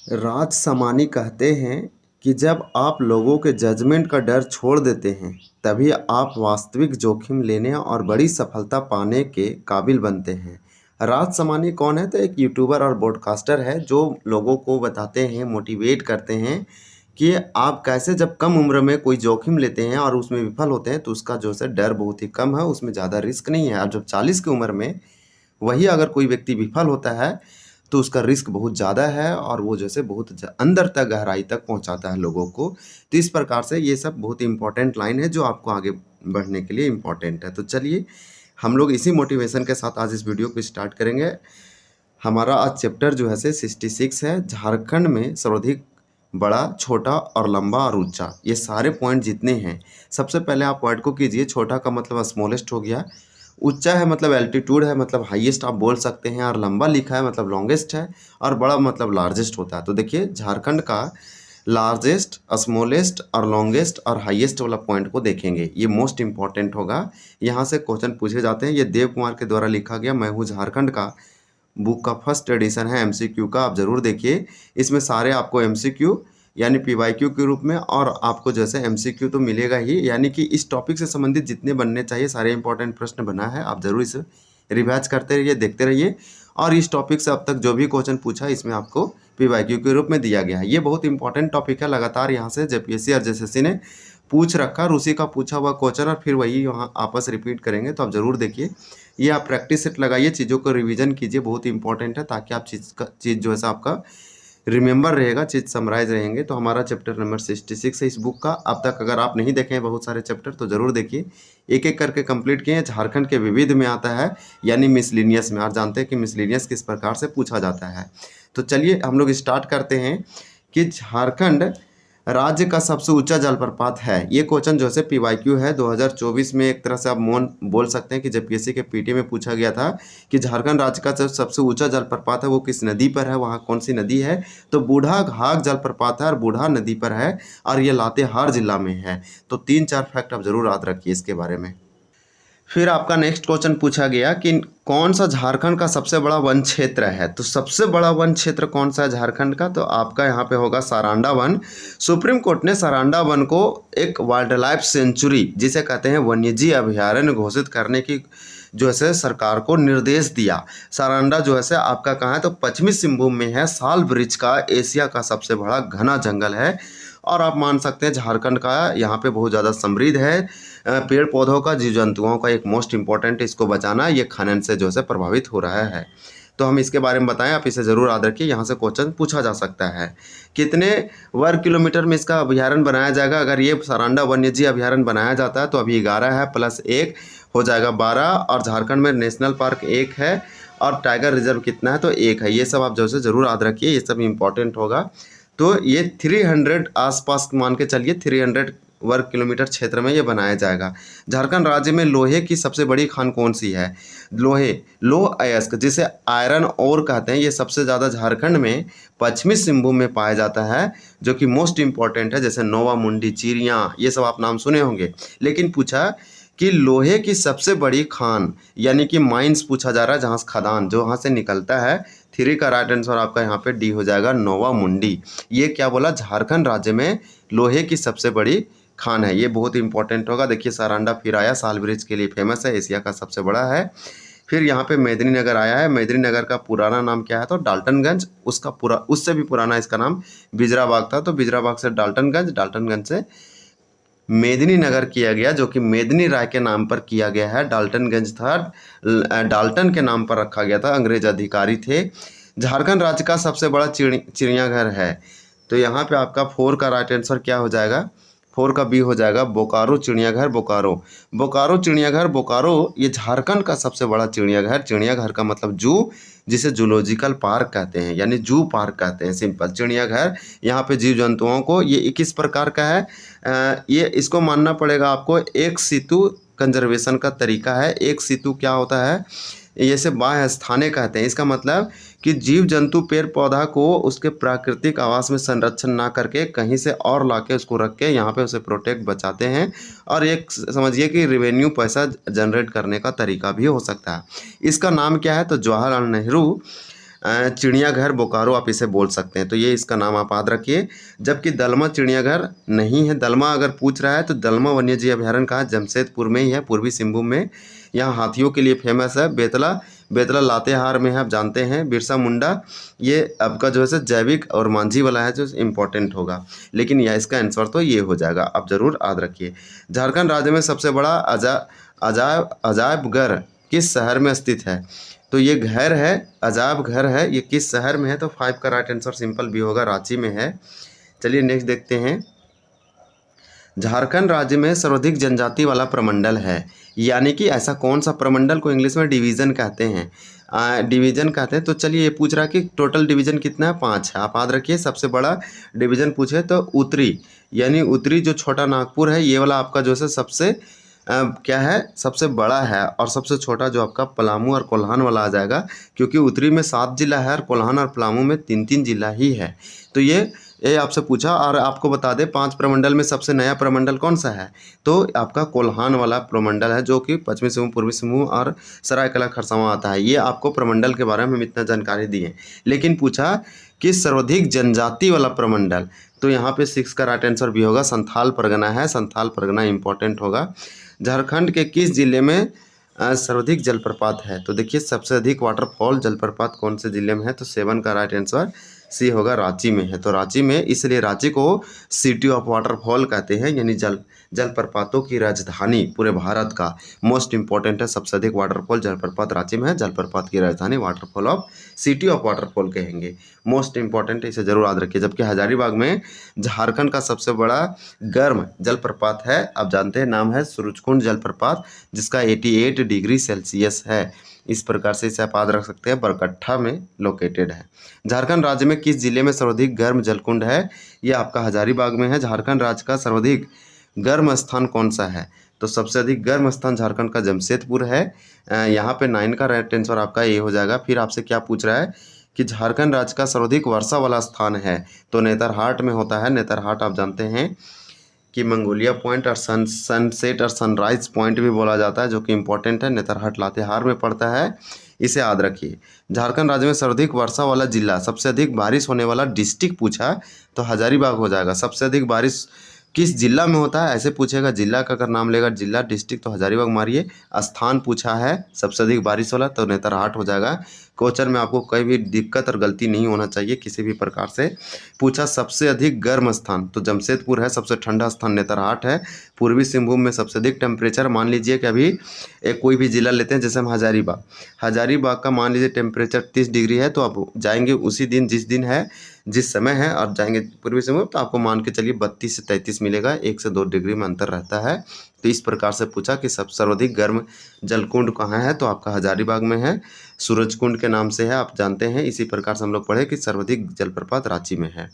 राज समानी कहते हैं कि जब आप लोगों के जजमेंट का डर छोड़ देते हैं, तभी आप वास्तविक जोखिम लेने और बड़ी सफलता पाने के काबिल बनते हैं। राज समानी कौन है? तो एक यूट्यूबर और पॉडकास्टर है जो लोगों को बताते हैं, मोटिवेट करते हैं कि आप कैसे जब कम उम्र में कोई जोखिम लेते हैं और उसमें विफल होते हैं तो उसका जो है डर बहुत ही कम है, उसमें ज़्यादा रिस्क नहीं है। और जब 40 की उम्र में वही अगर कोई व्यक्ति विफल होता है तो उसका रिस्क बहुत ज़्यादा है और वो जैसे बहुत अंदर तक गहराई तक पहुंचाता है लोगों को। तो इस प्रकार से ये सब बहुत इंपॉर्टेंट लाइन है जो आपको आगे बढ़ने के लिए इम्पोर्टेंट है। तो चलिए हम लोग इसी मोटिवेशन के साथ आज इस वीडियो को स्टार्ट करेंगे। हमारा आज चैप्टर जो है से 66 है। झारखंड में सर्वाधिक बड़ा, छोटा और लंबा और ऊंचा, ये सारे पॉइंट जितने हैं, सबसे पहले आप वर्ड को कीजिए। छोटा का मतलब स्मॉलेस्ट हो गया, ऊंचा है मतलब एल्टीट्यूड है, मतलब हाईएस्ट आप बोल सकते हैं, और लंबा लिखा है मतलब लॉन्गेस्ट है, और बड़ा मतलब लार्जेस्ट होता है। तो देखिए झारखंड का लार्जेस्ट, स्मॉलेस्ट और लॉन्गेस्ट और हाईएस्ट वाला पॉइंट को देखेंगे, ये मोस्ट इंपॉर्टेंट होगा। यहाँ से क्वेश्चन पूछे जाते हैं। ये देव कुमार के द्वारा लिखा गया मैं हूँ झारखंड का बुक का फर्स्ट एडिशन है एमसीक्यू का, आप ज़रूर देखिए। इसमें सारे आपको एमसीक्यू यानी पीवाईक्यू के रूप में, और आपको जैसे एमसीक्यू तो मिलेगा ही, यानी कि इस टॉपिक से संबंधित जितने बनने चाहिए सारे इंपॉर्टेंट प्रश्न बना है। आप ज़रूर इसे रिवाइज करते रहिए, देखते रहिए। और इस टॉपिक से अब तक जो भी क्वेश्चन पूछा इसमें आपको पीवाईक्यू के रूप में दिया गया है। ये बहुत इंपॉर्टेंट टॉपिक है। लगातार यहाँ से जेपीएससी और जेएसएससी ने पूछ रखा और उसी का पूछा हुआ क्वेश्चन और फिर वही वहाँ आपस रिपीट करेंगे। तो आप ज़रूर देखिए, ये आप प्रैक्टिस सेट लगाइए, चीज़ों को रिवीजन कीजिए, बहुत इंपॉर्टेंट है, ताकि आप चीज़ जो है आपका रिमेंबर रहेगा, चीज़ समराइज रहेंगे। तो हमारा चैप्टर नंबर 66 है इस बुक का। अब तक अगर आप नहीं देखे हैं बहुत सारे चैप्टर तो ज़रूर देखिए, एक एक करके कंप्लीट किए हैं। झारखंड के विविध में आता है, यानी मिसलिनियस में। आप जानते हैं कि मिसलिनियस किस प्रकार से पूछा जाता है। तो चलिए हम लोग स्टार्ट करते हैं कि झारखंड राज्य का सबसे ऊंचा जलप्रपात है। ये क्वेश्चन जो है पीवाईक्यू है 2024 में। एक तरह से आप मोन बोल सकते हैं कि जेपीएससी के पीटी में पूछा गया था कि झारखंड राज्य का जो सबसे ऊंचा जलप्रपात है वो किस नदी पर है, वहाँ कौन सी नदी है। तो बूढ़ा घाघ जलप्रपात है और बूढ़ा नदी पर है, और ये लातेहार जिला में है। तो 3-4 फैक्ट आप जरूर याद रखिए इसके बारे में। फिर आपका नेक्स्ट क्वेश्चन पूछा गया कि कौन सा झारखंड का सबसे बड़ा वन क्षेत्र है। तो सबसे बड़ा वन क्षेत्र कौन सा है झारखंड का? तो आपका यहाँ पे होगा सारांडा वन। सुप्रीम कोर्ट ने सारांडा वन को एक वाइल्ड लाइफ सेंचुरी, जिसे कहते हैं वन्यजीव अभयारण्य, घोषित करने की जो है सरकार को निर्देश दिया। सारांडा जो है आपका कहाँ है? तो पश्चिमी सिंहभूम में है। साल वृक्ष का एशिया का सबसे बड़ा घना जंगल है, और आप मान सकते हैं झारखंड का यहाँ पे बहुत ज़्यादा समृद्ध है पेड़ पौधों का, जीव जंतुओं का। एक मोस्ट इंपॉर्टेंट इसको बचाना, ये खनन से जो है प्रभावित हो रहा है। तो हम इसके बारे में बताएं, आप इसे ज़रूर याद रखिए, यहाँ से क्वेश्चन पूछा जा सकता है। कितने वर्ग किलोमीटर में इसका अभ्यारण्य बनाया जाएगा? अगर ये सारांडा वन्यजीव अभ्यारण्य बनाया जाता है तो अभी 11 है, प्लस 1 हो जाएगा 12। और झारखंड में नेशनल पार्क 1 है, और टाइगर रिजर्व कितना है? तो 1 है। ये सब आप जो है ज़रूर याद रखिए, ये सब इंपॉर्टेंट होगा। तो ये 300 आसपास मान के चलिए, 300 वर्ग किलोमीटर क्षेत्र में ये बनाया जाएगा। झारखंड राज्य में लोहे की सबसे बड़ी खान कौन सी है? लोह अयस्क, जिसे आयरन ओर कहते हैं, ये सबसे ज़्यादा झारखंड में पश्चिमी सिंहभूम में पाया जाता है, जो कि मोस्ट इंपॉर्टेंट है। जैसे नोवा मुंडी, चिड़िया, ये सब आप नाम सुने होंगे। लेकिन पूछा कि लोहे की सबसे बड़ी खान यानी कि माइंस पूछा जा रहा है, जहाँ से खदान जो वहाँ से निकलता है। 3 का राइट आंसर आपका यहाँ पे डी हो जाएगा, नोवा मुंडी। ये क्या बोला? झारखंड राज्य में लोहे की सबसे बड़ी खान है। ये बहुत इंपॉर्टेंट होगा। देखिए सारांडा फिर आया, साल ब्रिज के लिए फेमस है, एशिया का सबसे बड़ा है। फिर यहाँ पे मेदिनीनगर आया है। मेदिनीनगर का पुराना नाम क्या है? तो डाल्टनगंज। उसका उससे भी पुराना इसका नाम बिजराबाग था। तो बिजराबाग से डाल्टनगंज, डाल्टनगंज से मेदिनीनगर किया गया, जो कि मेदिनी राय के नाम पर किया गया है। डाल्टनगंज था, डाल्टन के नाम पर रखा गया था, अंग्रेज अधिकारी थे। झारखंड राज्य का सबसे बड़ा चिड़ियाघर है। तो यहाँ पे आपका 4 का राइट आंसर क्या हो जाएगा? 4 का बी हो जाएगा, बोकारो चिड़ियाघर, बोकारो। बोकारो चिड़ियाघर, बोकारो, ये झारखंड का सबसे बड़ा चिड़ियाघर। चिड़ियाघर का मतलब जू, जिसे जूलॉजिकल पार्क कहते हैं, यानी जू पार्क कहते हैं, सिंपल। चिड़ियाघर, यहाँ पे जीव जंतुओं को, ये किस प्रकार का है? ये इसको मानना पड़ेगा आपको, एक सितु कंजर्वेशन का तरीका है। एक सितु क्या होता है? जैसे बाह्य स्थाने कहते हैं। इसका मतलब कि जीव जंतु पेड़ पौधा को उसके प्राकृतिक आवास में संरक्षण ना करके कहीं से और लाके उसको रख के यहाँ पे उसे प्रोटेक्ट बचाते हैं, और एक समझिए कि रेवेन्यू पैसा जनरेट करने का तरीका भी हो सकता है। इसका नाम क्या है? तो जवाहरलाल नेहरू चिड़ियाघर बोकारो आप इसे बोल सकते हैं। तो ये इसका नाम आप याद रखिए। जबकि दलमा चिड़ियाघर नहीं है। दलमा अगर पूछ रहा है तो दलमा वन्यजीव अभयारण्य कहाँ, जमशेदपुर में ही है, पूर्वी सिंहभूम में। यहाँ हाथियों के लिए फेमस है। बेतला, बेतला लातेहार में है, आप जानते हैं। बिरसा मुंडा, ये आपका जो है सो जैविक और मांझी वाला है जो इम्पोर्टेंट होगा, लेकिन यह इसका आंसर तो ये हो जाएगा, आप ज़रूर याद रखिए। झारखंड राज्य में सबसे बड़ा अजायब घर किस शहर में स्थित है? तो ये घर है, अजायब घर है, ये किस शहर में है? तो 5 का राइट आंसर सिंपल भी होगा, रांची में है। चलिए नेक्स्ट देखते हैं। झारखंड राज्य में सर्वाधिक जनजाति वाला प्रमंडल है, यानी कि ऐसा कौन सा प्रमंडल को इंग्लिश में डिवीज़न कहते हैं? डिवीज़न कहते हैं। तो चलिए ये पूछ रहा है कि टोटल डिवीज़न कितना है, 5 है। आप याद रखिए, सबसे बड़ा डिवीज़न पूछे तो उत्तरी, यानी उत्तरी जो छोटा नागपुर है ये वाला आपका जो है सबसे क्या है, सबसे बड़ा है। और सबसे छोटा जो आपका पलामू और कोल्हान वाला आ जाएगा, क्योंकि उत्तरी में 7 जिला है और कोल्हान और पलामू में 3-3 जिला ही है। तो ये आपसे पूछा। और आपको बता दें 5 प्रमंडल में सबसे नया प्रमंडल कौन सा है? तो आपका कोल्हान वाला प्रमंडल है, जो कि पश्चिमी सिंहभूम, पूर्वी सिंहभूम और सरायकेला खरसावां आता है। ये आपको प्रमंडल के बारे में हम इतना जानकारी दी है। लेकिन पूछा कि सर्वाधिक जनजाति वाला प्रमंडल, तो यहाँ पे 6 का राइट आंसर भी होगा, संथाल परगना है। संथाल परगना इंपॉर्टेंट होगा। झारखंड के किस जिले में सर्वाधिक जलप्रपात है? तो देखिए सबसे अधिक वाटरफॉल जलप्रपात कौन से जिले में है? तो 7 का राइट आंसर सी होगा, रांची में है। तो रांची में, इसलिए रांची को सिटी ऑफ वाटरफॉल कहते हैं, यानी जलप्रपातों की राजधानी पूरे भारत का। मोस्ट इंपॉर्टेंट है, सबसे अधिक वाटरफॉल जलप्रपात रांची में है। जलप्रपात की राजधानी, waterfall of, city of waterfall कहेंगे। मोस्ट इंपॉर्टेंट है, इसे जरूर याद रखिए। जबकि हजारीबाग में झारखंड का सबसे बड़ा गर्म जलप्रपात है, आप जानते हैं, नाम है सूरजकुंड जलप्रपात, जिसका 88 डिग्री सेल्सियस है। इस प्रकार से इसे आप याद रख सकते हैं, बरकट्ठा में लोकेटेड है। झारखंड राज्य में किस जिले में सर्वाधिक गर्म जलकुंड है? ये आपका हजारीबाग में है। झारखंड राज्य का सर्वाधिक गर्म स्थान कौन सा है? तो सबसे अधिक गर्म स्थान झारखंड का जमशेदपुर है। यहाँ पे 9 का राइट आंसर आपका ये हो जाएगा। फिर आपसे क्या पूछ रहा है कि झारखंड राज्य का सर्वाधिक वर्षा वाला स्थान है? तो नेतरहाट में होता है। नेतरहाट आप जानते हैं कि मंगोलिया पॉइंट और सनसेट और सनराइज पॉइंट भी बोला जाता है, जो कि इंपॉर्टेंट है। नेतरहाट लातेहार में पड़ता है, इसे याद रखिए। झारखंड राज्य में सर्वाधिक वर्षा वाला जिला, सबसे अधिक बारिश होने वाला डिस्ट्रिक्ट पूछा तो हजारीबाग हो जाएगा। सबसे अधिक बारिश किस जिला में होता है, ऐसे पूछेगा। जिला का अगर नाम लेगा, जिला डिस्ट्रिक्ट, तो हजारीबाग मारिए। स्थान पूछा है सबसे अधिक बारिश वाला, तो नेतरहाट हो जाएगा। क्वेश्चन में आपको कोई भी दिक्कत और गलती नहीं होना चाहिए किसी भी प्रकार से। पूछा सबसे अधिक गर्म स्थान, तो जमशेदपुर है। सबसे ठंडा स्थान नेतरहाट है। पूर्वी सिंहभूम में सबसे अधिक टेम्परेचर, मान लीजिए कि अभी एक कोई भी जिला लेते हैं, जैसे हम हजारीबाग, हजारीबाग का मान लीजिए टेम्परेचर 30 डिग्री है, तो आप जाएंगे उसी दिन जिस दिन है, जिस समय है, और जाएंगे पूर्वी सिंहभूम, तो आपको मान के चलिए 32 से 33 मिलेगा। 1 से 2 डिग्री में अंतर रहता है। तो इस प्रकार से पूछा कि सब सर्वाधिक गर्म जलकुंड कहाँ है, तो आपका हजारीबाग में है। सूरजकुंड के नाम से है, आप जानते हैं। इसी प्रकार से हम लोग पढ़े कि सर्वाधिक जलप्रपात रांची में है।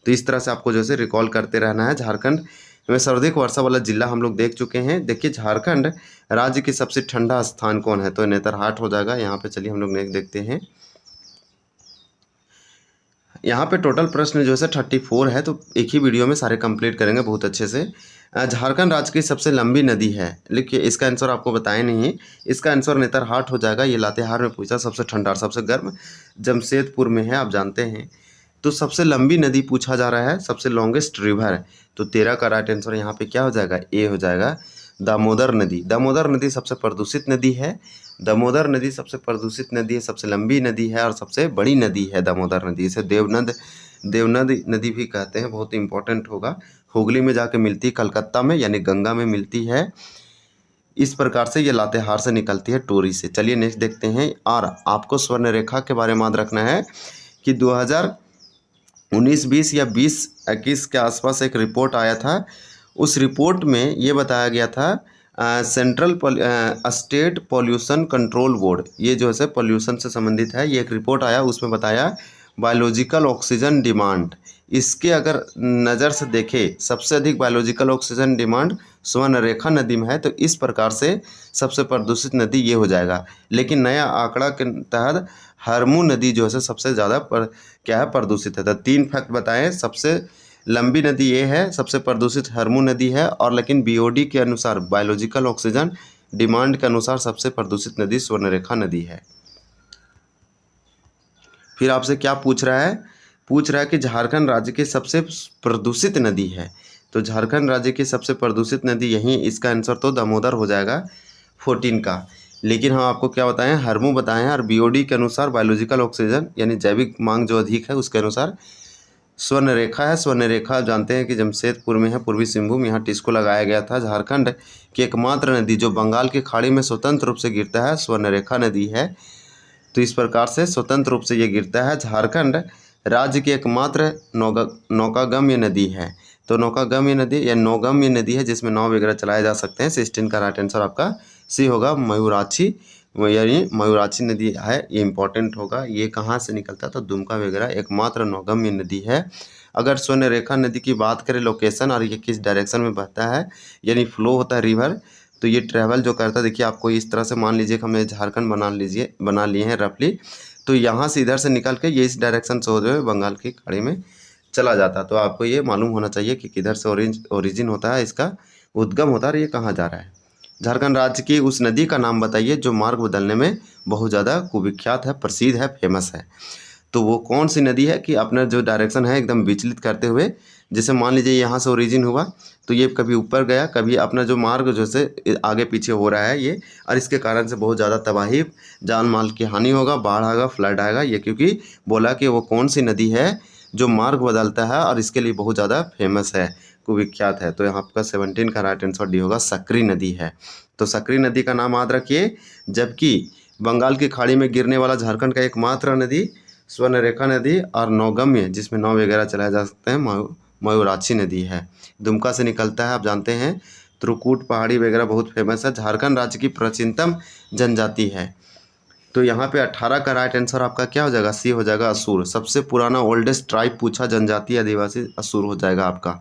तो इस तरह से आपको जैसे रिकॉल करते रहना है। झारखंड में सर्वाधिक वर्षा वाला जिला हम लोग देख चुके हैं। देखिए झारखंड राज्य की सबसे ठंडा स्थान कौन है? तो नेतरहाट हो जाएगा। यहाँ पे चलिए हम लोग नेक्स्ट देखते हैं। यहाँ पे टोटल प्रश्न जो है 34 है, तो एक ही वीडियो में सारे कंप्लीट करेंगे बहुत अच्छे से। झारखंड राज्य की सबसे लंबी नदी है, लिखिए। इसका आंसर आपको बताया नहीं है, इसका आंसर नेतरहाट हो जाएगा। ये लातेहार में पूछा। सबसे ठंडा और सबसे गर्म जमशेदपुर में है, आप जानते हैं। तो सबसे लंबी नदी पूछा जा रहा है, सबसे लॉन्गेस्ट रिवर, तो 13 का राइट आंसर यहाँ पे क्या हो जाएगा? ए हो जाएगा, दामोदर नदी। दामोदर नदी सबसे प्रदूषित नदी है। दामोदर नदी सबसे प्रदूषित नदी है, सबसे लंबी नदी है और सबसे बड़ी नदी है दामोदर नदी। इसे देवनद नदी भी कहते हैं, बहुत इंपॉर्टेंट होगा। हुगली में जाके मिलती है, कलकत्ता में, यानी गंगा में मिलती है। इस प्रकार से ये लातेहार से निकलती है, टोरी से। चलिए नेक्स्ट देखते हैं। और आपको स्वर्ण रेखा के बारे में याद रखना है कि 2019-20 या 2021 के आसपास एक रिपोर्ट आया था। उस रिपोर्ट में ये बताया गया था, central state pollution control board, ये जो है पॉल्यूशन से संबंधित है। ये एक रिपोर्ट आया, उसमें बताया बायोलॉजिकल ऑक्सीजन डिमांड, इसके अगर नज़र से देखें, सबसे अधिक बायोलॉजिकल ऑक्सीजन डिमांड स्वर्णरेखा नदी में है। तो इस प्रकार से सबसे प्रदूषित नदी ये हो जाएगा। लेकिन नया आंकड़ा के तहत हरमू नदी जो है सबसे ज़्यादा क्या है, प्रदूषित है। तो 3 फैक्ट बताएं। सबसे लंबी नदी ये है, सबसे प्रदूषित हरमू नदी है, और लेकिन बीओडी के अनुसार, बायोलॉजिकल ऑक्सीजन डिमांड के अनुसार, सबसे प्रदूषित नदी स्वर्णरेखा नदी है। फिर आपसे क्या पूछ रहा है, पूछ रहा है कि झारखंड राज्य की सबसे प्रदूषित नदी है। तो झारखंड राज्य की सबसे प्रदूषित नदी यहीं, इसका आंसर तो दामोदर हो जाएगा 14 का। लेकिन हम आपको क्या बताएं, हरमू बताए हैं, और बीओडी के अनुसार बायोलॉजिकल ऑक्सीजन यानी जैविक मांग जो अधिक है उसके अनुसार स्वर्णरेखा है। स्वर्णरेखा जानते हैं कि जमशेदपुर में है, पूर्वी सिंहभूम, यहाँ टिस्को लगाया गया था। झारखंड की एकमात्र नदी जो बंगाल की खाड़ी में स्वतंत्र रूप से गिरता है स्वर्णरेखा नदी है। तो इस प्रकार से स्वतंत्र रूप से ये गिरता है। झारखंड राज्य की एकमात्र नौकागम्य नदी है। तो नौकागम्य नदी या नौगम्य नदी है जिसमें नाव वगैरह चलाए जा सकते हैं। 16 का राइट आंसर आपका सी होगा, मयूराक्षी, यानी मयूराक्षी नदी है, ये इंपॉर्टेंट होगा। ये कहाँ से निकलता है, तो दुमका वगैरह एकमात्र नौगम्य नदी है। अगर स्वर्णरेखा नदी की बात करें लोकेशन और ये किस डायरेक्शन में बहता है यानी फ्लो होता है रिवर, तो ये ट्रैवल जो करता है, देखिए आपको इस तरह से मान लीजिए कि हमने झारखंड बना लिए हैं रफली, तो यहाँ से इधर से निकल के ये इस डायरेक्शन से होते हुए बंगाल की खाड़ी में चला जाता है। तो आपको ये मालूम होना चाहिए कि किधर से ओरिजिन होता है, इसका उद्गम होता है और ये कहाँ जा रहा है। झारखंड राज्य की उस नदी का नाम बताइए जो मार्ग बदलने में बहुत ज़्यादा कुविख्यात है, प्रसिद्ध है, फेमस है। तो वो कौन सी नदी है कि अपना जो डायरेक्शन है एकदम विचलित करते हुए, जैसे मान लीजिए यहाँ से ओरिजिन हुआ तो ये कभी ऊपर गया, कभी अपना जो मार्ग जैसे आगे पीछे हो रहा है ये, और इसके कारण से बहुत ज़्यादा तबाही, जान माल की हानि होगा, बाढ़ आएगा, फ्लड आएगा। ये क्योंकि बोला कि वो कौन सी नदी है जो मार्ग बदलता है और इसके लिए बहुत ज़्यादा फेमस है, कुविख्यात है। तो यहाँ आपका 17 का राइट आंसर डी होगा, सकरी नदी है। तो सकरी नदी का नाम याद रखिए। जबकि बंगाल की खाड़ी में गिरने वाला झारखंड का एकमात्र नदी स्वर्णरेखा नदी और नौगम्य जिसमें नाव वगैरह चलाए जा सकते हैं मयूराक्षी नदी है, दुमका से निकलता है। आप जानते हैं त्रिकुट पहाड़ी वगैरह बहुत फेमस है। झारखंड राज्य की प्राचीनतम जनजाति है। तो यहाँ पे 18 का राइट आंसर आपका क्या हो जाएगा, सी हो जाएगा, असुर। सबसे पुराना ओल्डेस्ट ट्राइब पूछा जनजाति आदिवासी, असुर हो जाएगा आपका।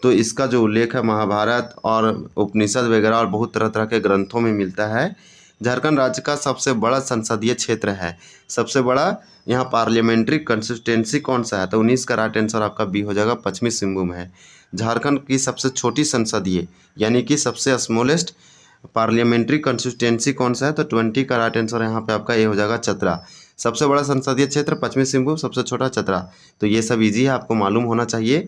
तो इसका जो उल्लेख है महाभारत और उपनिषद वगैरह और बहुत तरह तरह के ग्रंथों में मिलता है। झारखंड राज्य का सबसे बड़ा संसदीय क्षेत्र है, सबसे बड़ा यहाँ पार्लियामेंट्री कंसिस्टेंसी कौन सा है, तो 19 का राइट आंसर आपका बी हो जाएगा, पश्चिमी सिंहभूम है। झारखंड की सबसे छोटी संसदीय यानी कि सबसे स्मॉलेस्ट पार्लियामेंट्री कंसिस्टेंसी कौन सा है, तो 20 का राइट आंसर यहाँ पे आपका ए हो जाएगा, चतरा। सबसे बड़ा संसदीय क्षेत्र पश्चिमी सिंहभूम, सबसे छोटा चतरा। तो ये सब इजी है, आपको मालूम होना चाहिए।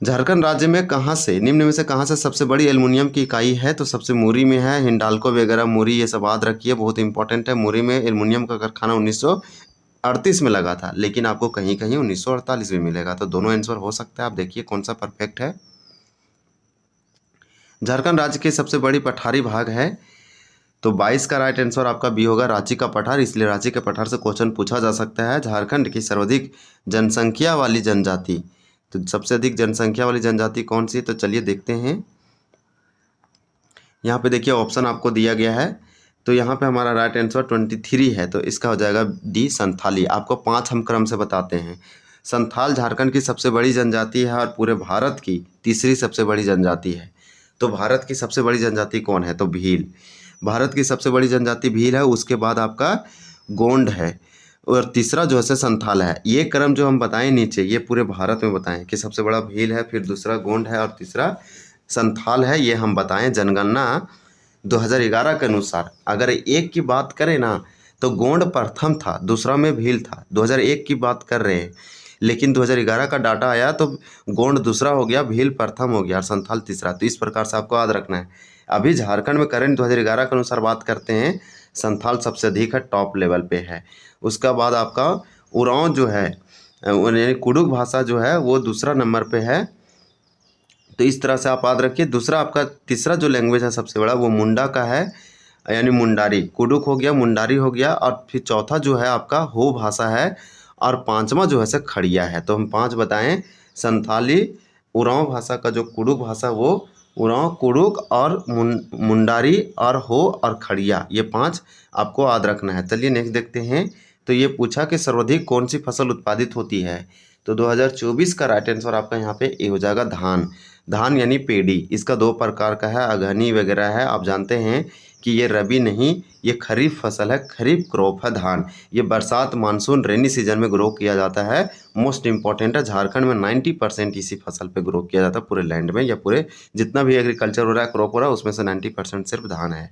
झारखंड राज्य में कहाँ से, निम्न में से कहाँ से सबसे बड़ी एल्युमिनियम की इकाई है, तो सबसे मुरी में है। हिंडाल्को वगैरह, मुरी, ये सब याद रखिए, बहुत इंपॉर्टेंट है। मुरी में एल्युमिनियम का कारखाना 1938 में लगा था, लेकिन आपको कहीं कहीं 1948 में मिलेगा। तो दोनों आंसर हो सकता है, आप देखिए कौन सा परफेक्ट है। झारखंड राज्य की सबसे बड़ी पठारी भाग है, तो 22 का राइट आंसर आपका बी होगा, रांची का पठार। इसलिए रांची के पठार से क्वेश्चन पूछा जा सकता है। झारखंड की सर्वाधिक जनसंख्या वाली जनजाति, तो सबसे अधिक जनसंख्या वाली जनजाति कौन सी है, तो चलिए देखते हैं। यहाँ पे देखिए ऑप्शन आपको दिया गया है, तो यहाँ पे हमारा राइट आंसर 23 है, तो इसका हो जाएगा डी, संथाली। आपको 5 हम क्रम से बताते हैं। संथाल झारखंड की सबसे बड़ी जनजाति है और पूरे भारत की तीसरी सबसे बड़ी जनजाति है। तो भारत की सबसे बड़ी जनजाति कौन है, तो भील। भारत की सबसे बड़ी जनजाति भील है, उसके बाद आपका गोंड है, और तीसरा जो है संथाल है। ये क्रम जो हम बताएं नीचे, ये पूरे भारत में बताएं कि सबसे बड़ा भील है, फिर दूसरा गोंड है और तीसरा संथाल है, ये हम बताएं। जनगणना 2011 के अनुसार अगर एक की बात करें ना, तो गोंड प्रथम था, दूसरा में भील था। 2001 की बात कर रहे हैं, लेकिन 2011 का डाटा आया तो गोंड दूसरा हो गया, भील प्रथम हो गया और संथाल तीसरा। तो इस प्रकार से आपको याद रखना है। अभी झारखंड में करंट 2011 के अनुसार बात करते हैं, संथाल सबसे अधिक है, टॉप लेवल पे है। उसका बाद आपका उरांव जो है यानी कुडुख भाषा जो है वो दूसरा नंबर पे है। तो इस तरह से आप याद रखिए। दूसरा आपका तीसरा जो लैंग्वेज है सबसे बड़ा वो मुंडा का है, यानी मुंडारी। कुडुख हो गया, मुंडारी हो गया, और फिर चौथा जो है आपका हो भाषा है, और पांचवा जो है खड़िया है। तो हम 5 बताएं, संथाली, उरांव भाषा का जो कुडुख भाषा वो उरांव, कुडुख और मुंडारी और हो और खड़िया, ये 5 आपको याद रखना है। चलिए नेक्स्ट देखते हैं। तो ये पूछा कि सर्वाधिक कौन सी फसल उत्पादित होती है, तो 2024 का राइट आंसर आपका यहाँ पे ए हो जाएगा, धान। धान यानी पेड़ी। इसका 2 प्रकार का है, अगहनी वगैरह है। आप जानते हैं कि ये रबी नहीं, ये खरीफ फसल है, खरीफ क्रॉप है धान। ये बरसात मानसून रेनी सीजन में ग्रो किया जाता है। मोस्ट इंपॉर्टेंट है, झारखंड में 90% इसी फसल पे ग्रो किया जाता है पूरे लैंड में, या पूरे जितना भी एग्रीकल्चर हो रहा है, क्रॉप हो रहा है, उसमें से 90% सिर्फ धान है।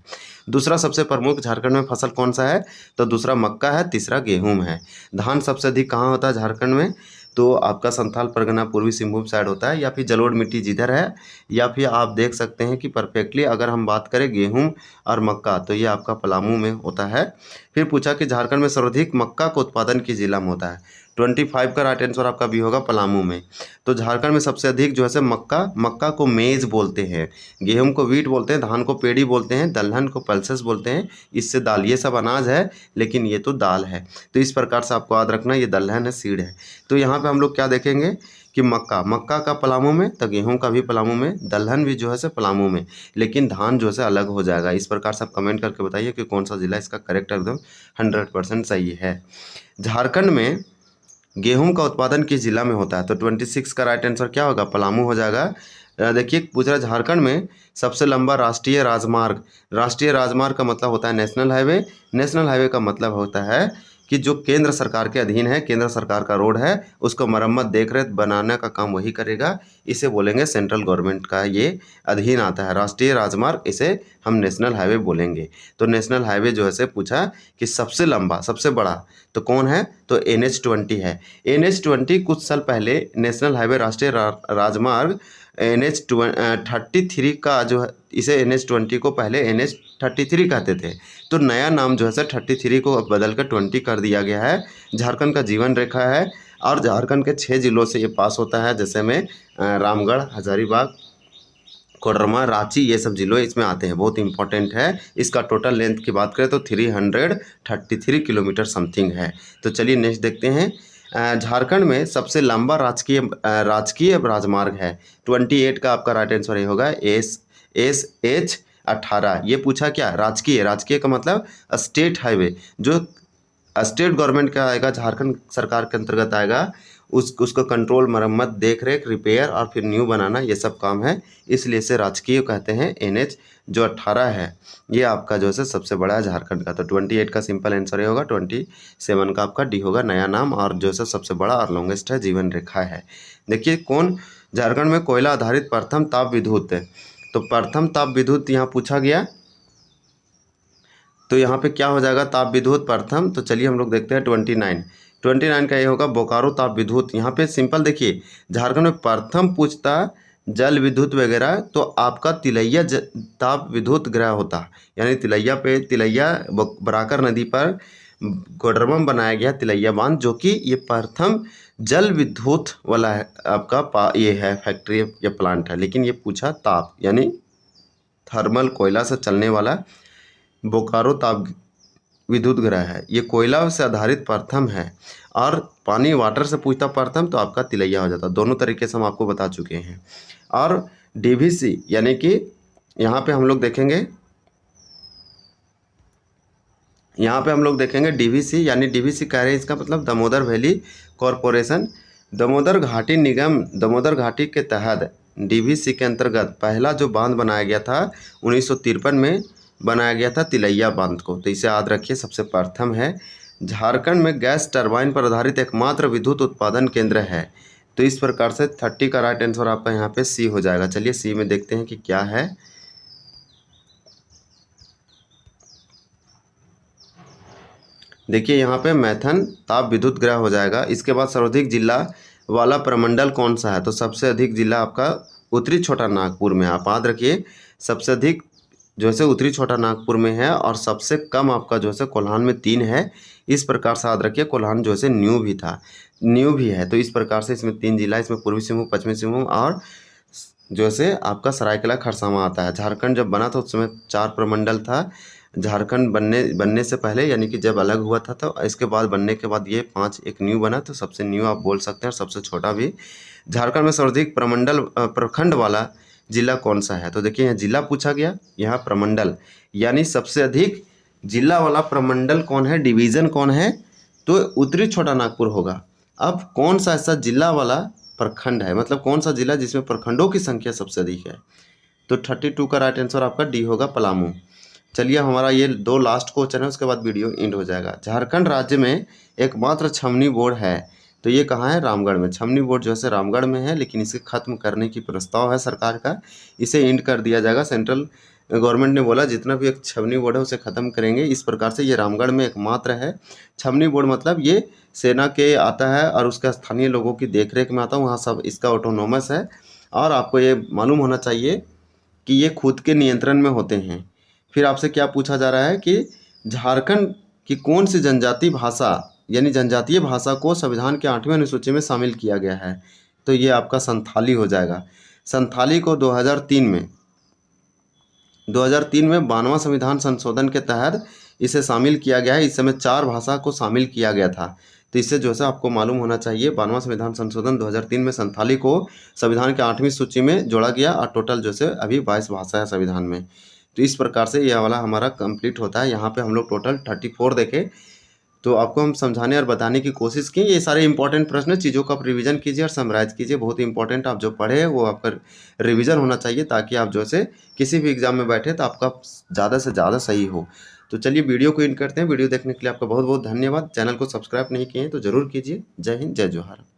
दूसरा सबसे प्रमुख झारखंड में फसल कौन सा है? तो दूसरा मक्का है, तीसरा गेहूँ है। धान सबसे अधिक कहाँ होता है झारखंड में? तो आपका संथाल परगना पूर्वी सिंहभूम साइड होता है, या फिर जलोढ़ मिट्टी जिधर है, या फिर आप देख सकते हैं कि परफेक्टली अगर हम बात करें गेहूं और मक्का तो ये आपका पलामू में होता है। फिर पूछा कि झारखंड में सर्वाधिक मक्का का उत्पादन किस जिला में होता है? 25 का राइट आंसर आपका बी होगा, पलामू में। तो झारखंड में सबसे अधिक जो है मक्का को मेज बोलते हैं, गेहूं को वीट बोलते हैं, धान को पेड़ी बोलते हैं, दलहन को पल्सेस बोलते हैं, इससे दाल, ये सब अनाज है लेकिन ये तो दाल है। तो इस प्रकार से आपको याद रखना, ये दलहन है, सीड है। तो यहाँ पे हम लोग क्या देखेंगे कि मक्का का पलामू में, तो गेहूं का भी पलामू में, दलहन भी जो है पलामू में, लेकिन धान जो है अलग हो जाएगा। इस प्रकार से आप कमेंट करके बताइए कि कौन सा जिला इसका करेक्ट एकदम 100% सही है। झारखंड में गेहूं का उत्पादन किस जिला में होता है? तो 26 का राइट आंसर क्या होगा? पलामू हो जाएगा। देखिए पूछ रहा है झारखंड में सबसे लंबा राष्ट्रीय राजमार्ग का मतलब होता है नेशनल हाईवे। नेशनल हाईवे का मतलब होता है कि जो केंद्र सरकार के अधीन है, केंद्र सरकार का रोड है, उसको मरम्मत देख रेख बनाने का काम वही करेगा। इसे बोलेंगे सेंट्रल गवर्नमेंट का ये अधीन आता है राष्ट्रीय राजमार्ग, इसे हम नेशनल हाईवे बोलेंगे। तो नेशनल हाईवे जो है से पूछा कि सबसे लंबा सबसे बड़ा तो कौन है? तो NH20 है। NH20 कुछ साल पहले नेशनल हाईवे राष्ट्रीय राजमार्ग NH33 का जो है, इसे NH20 को पहले NH33 कहते थे, तो नया नाम जो है 33 को बदल कर 20 कर दिया गया है। झारखंड का जीवन रेखा है और झारखंड के 6 जिलों से ये पास होता है, जैसे में रामगढ़, हजारीबाग, कोडरमा, रांची, ये सब जिलों इसमें आते हैं। बहुत इंपॉर्टेंट है। इसका टोटल लेंथ की बात करें तो 333 किलोमीटर समथिंग है। तो चलिए नेक्स्ट देखते हैं। झारखंड में सबसे लंबा राजकीय राजमार्ग है। 28 का आपका राइट आंसर ये होगा, SH18। ये पूछा क्या? राजकीय का मतलब स्टेट हाईवे, जो स्टेट गवर्नमेंट का आएगा, झारखंड सरकार के अंतर्गत आएगा, उसको कंट्रोल, मरम्मत, देख रेख, रिपेयर और फिर न्यू बनाना, ये सब काम है, इसलिए इसे राजकीय कहते हैं। NH जो 18 है ये आपका जो है सबसे बड़ा है झारखंड का। तो 28 का सिंपल आंसर ये होगा। 27 का आपका डी होगा, नया नाम और जो है सबसे बड़ा और लॉन्गेस्ट है, जीवन रेखा है। देखिए कौन झारखंड में कोयला आधारित प्रथम ताप विद्युत है? तो प्रथम ताप विद्युत यहाँ पूछा गया, तो यहाँ पे क्या हो जाएगा? ताप विद्युत प्रथम। तो चलिए हम लोग देखते हैं 29 का ये होगा बोकारो ताप विद्युत। यहाँ पे सिंपल देखिए, झारखंड में प्रथम पूछता जल विद्युत वगैरह तो आपका तिलैया ताप विद्युत गृह होता, यानी तिलैया बराकर नदी पर कोडरमम बनाया गया तिलैया बांध, जो कि ये प्रथम जल विद्युत वाला है आपका ये है फैक्ट्री या प्लांट है। लेकिन ये पूछा ताप यानी थर्मल, कोयला से चलने वाला बोकारो ताप विद्युत गृह है। ये कोयला से आधारित प्रथम है, और पानी वाटर से पूछता प्रथम तो आपका तिलैया हो जाता। दोनों तरीके से हम आपको बता चुके हैं। और DVC यानी कि यहाँ पे हम लोग देखेंगे, DVC यानी DVC कह रहे हैं, इसका मतलब दामोदर वैली कॉरपोरेशन, दामोदर घाटी निगम, दामोदर घाटी के तहत DVC के अंतर्गत पहला जो बांध बनाया गया था 1953 में बनाया गया था तिलैया बांध को। तो इसे याद रखिए, सबसे प्रथम है। झारखंड में गैस टरबाइन पर आधारित एकमात्र विद्युत उत्पादन केंद्र है। तो इस प्रकार से 30 का राइट आंसर आपका यहाँ पे C हो जाएगा। चलिए C में देखते हैं कि क्या है। देखिए यहाँ पे मैथन ताप विद्युत गृह हो जाएगा। इसके बाद सर्वाधिक जिला वाला प्रमंडल कौन सा है? तो सबसे अधिक जिला आपका उत्तरी छोटा नागपुर में। आप याद रखिए, सबसे अधिक जो है उत्तरी छोटा नागपुर में है, और सबसे कम आपका जो है कोल्हान में 3 है। इस प्रकार से याद रखिए, कोल्हान जो है न्यू भी है। तो इस प्रकार से इसमें 3 जिला, इसमें पूर्वी सिंहभूम, पश्चिमी सिंहभूम और जो है आपका सरायकेला खरसावां आता है। झारखंड जब बना था उस समय 4 प्रमंडल था। झारखंड बनने से पहले यानी कि जब अलग हुआ था, तो इसके बाद बनने के बाद ये 5 एक न्यू बना, तो सबसे न्यू आप बोल सकते हैं, सबसे छोटा भी। झारखंड में सर्वाधिक प्रखंड वाला जिला कौन सा है? तो देखिए यहाँ जिला पूछा गया, यहाँ प्रमंडल, यानी सबसे अधिक जिला वाला प्रमंडल कौन है, डिवीज़न कौन है? तो उत्तरी छोटा नागपुर होगा। अब कौन सा ऐसा जिला वाला प्रखंड है, मतलब कौन सा जिला जिसमें प्रखंडों की संख्या सबसे अधिक है? तो 32 का राइट आंसर आपका डी होगा, पलामू। चलिए हमारा ये 2 लास्ट क्वेश्चन है, उसके बाद वीडियो एंड हो जाएगा। झारखंड राज्य में एकमात्र छमनी बोर्ड है, तो ये कहाँ है? रामगढ़ में। छमनी बोर्ड जो है रामगढ़ में है, लेकिन इसे ख़त्म करने की प्रस्ताव है सरकार का, इसे एंड कर दिया जाएगा। सेंट्रल गवर्नमेंट ने बोला जितना भी एक छमनी बोर्ड है उसे ख़त्म करेंगे। इस प्रकार से ये रामगढ़ में एकमात्र है। छमनी बोर्ड मतलब ये सेना के आता है और उसका स्थानीय लोगों की देखरेख में आता है, वहाँ सब इसका ऑटोनोमस है। और आपको ये मालूम होना चाहिए कि ये खुद के नियंत्रण में होते हैं। फिर आपसे क्या पूछा जा रहा है कि झारखंड की कौन सी जनजातीय भाषा यानी जनजातीय भाषा को संविधान के 8वें अनुसूची में शामिल किया गया है? तो ये आपका संथाली हो जाएगा। संथाली को 2003 में 92वां संविधान संशोधन के तहत इसे शामिल किया गया है। इस समय 4 भाषा को शामिल किया गया था, तो इससे जो है आपको मालूम होना चाहिए 92वां संविधान संशोधन 2003 में संथाली को संविधान के 8वीं सूची में जोड़ा गया और टोटल जो है अभी 22 भाषा है संविधान में। तो इस प्रकार से यह वाला हमारा कंप्लीट होता है। यहाँ पे हम लोग टोटल 34 देखे, तो आपको हम समझाने और बताने की कोशिश की। ये सारे इंपॉर्टेंट प्रश्न है, चीज़ों का आप रिवीजन कीजिए और समराइज कीजिए। बहुत इंपॉर्टेंट आप जो पढ़े हैं वो आपका रिवीजन होना चाहिए, ताकि आप जो है किसी भी एग्जाम में बैठे तो आपका ज़्यादा से ज़्यादा सही हो। तो चलिए वीडियो को एंड करते हैं। वीडियो देखने के लिए आपका बहुत बहुत धन्यवाद। चैनल को सब्सक्राइब नहीं किए हैं तो ज़रूर कीजिए। जय हिंद, जय जोहार।